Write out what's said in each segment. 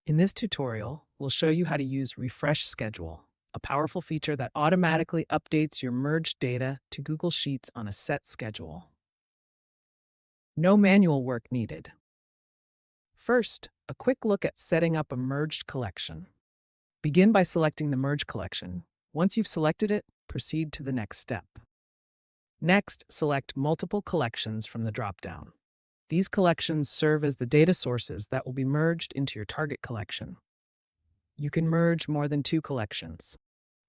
In this tutorial, we'll show you how to use Refresh Schedule, a powerful feature that automatically updates your merged data to Google Sheets on a set schedule. No manual work needed. First, a quick look at setting up a merged collection. Begin by selecting the merge collection. Once you've selected it, proceed to the next step. Next, select multiple collections from the dropdown. These collections serve as the data sources that will be merged into your target collection. You can merge more than 2 collections.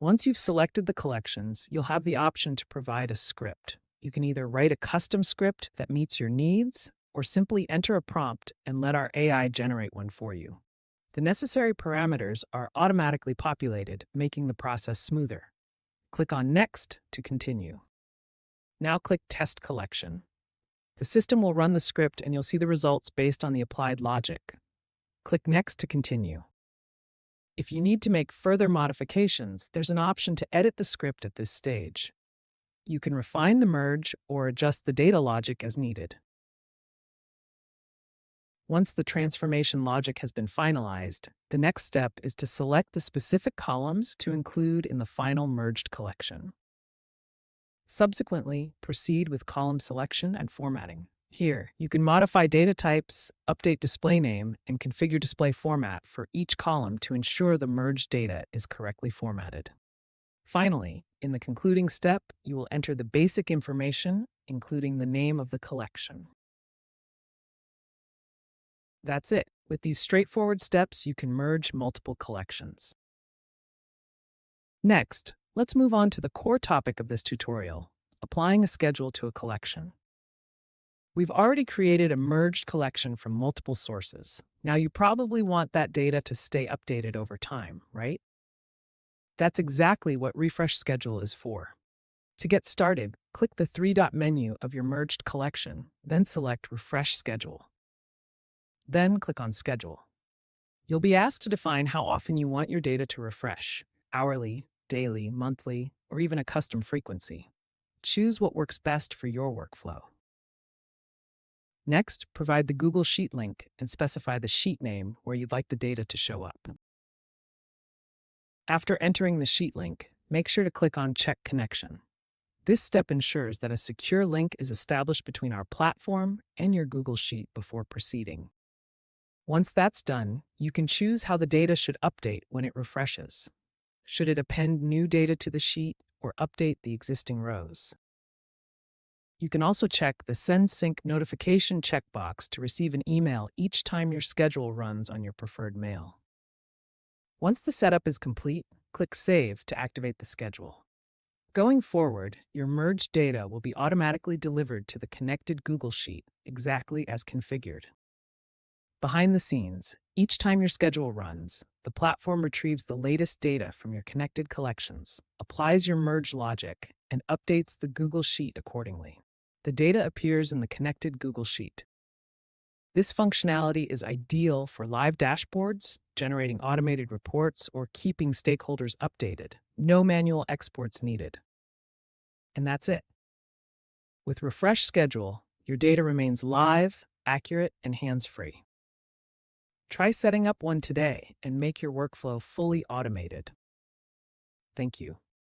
Once you've selected the collections, you'll have the option to provide a script. You can either write a custom script that meets your needs, or simply enter a prompt and let our AI generate one for you. The necessary parameters are automatically populated, making the process smoother. Click on Next to continue. Now click Test Collection. The system will run the script and you'll see the results based on the applied logic. Click Next to continue. If you need to make further modifications, there's an option to edit the script at this stage. You can refine the merge or adjust the data logic as needed. Once the transformation logic has been finalized, the next step is to select the specific columns to include in the final merged collection. Subsequently, proceed with column selection and formatting. Here, you can modify data types, update display name, and configure display format for each column to ensure the merged data is correctly formatted. Finally, in the concluding step, you will enter the basic information, including the name of the collection. That's it. With these straightforward steps, you can merge multiple collections. Next, let's move on to the core topic of this tutorial, applying a schedule to a collection. We've already created a merged collection from multiple sources. Now you probably want that data to stay updated over time, right? That's exactly what Refresh Schedule is for. To get started, click the three-dot menu of your merged collection, then select Refresh Schedule. Then click on Schedule. You'll be asked to define how often you want your data to refresh: hourly, daily, monthly, or even a custom frequency. Choose what works best for your workflow. Next, provide the Google Sheet link and specify the sheet name where you'd like the data to show up. After entering the sheet link, make sure to click on Check Connection. This step ensures that a secure link is established between our platform and your Google Sheet before proceeding. Once that's done, you can choose how the data should update when it refreshes. Should it append new data to the sheet or update the existing rows? You can also check the Send Sync Notification checkbox to receive an email each time your schedule runs on your preferred mail. Once the setup is complete, click Save to activate the schedule. Going forward, your merged data will be automatically delivered to the connected Google Sheet exactly as configured. Behind the scenes, each time your schedule runs, the platform retrieves the latest data from your connected collections, applies your merge logic, and updates the Google Sheet accordingly. The data appears in the connected Google Sheet. This functionality is ideal for live dashboards, generating automated reports, or keeping stakeholders updated. No manual exports needed. And that's it. With Refresh Schedule, your data remains live, accurate, and hands-free. Try setting up one today and make your workflow fully automated. Thank you.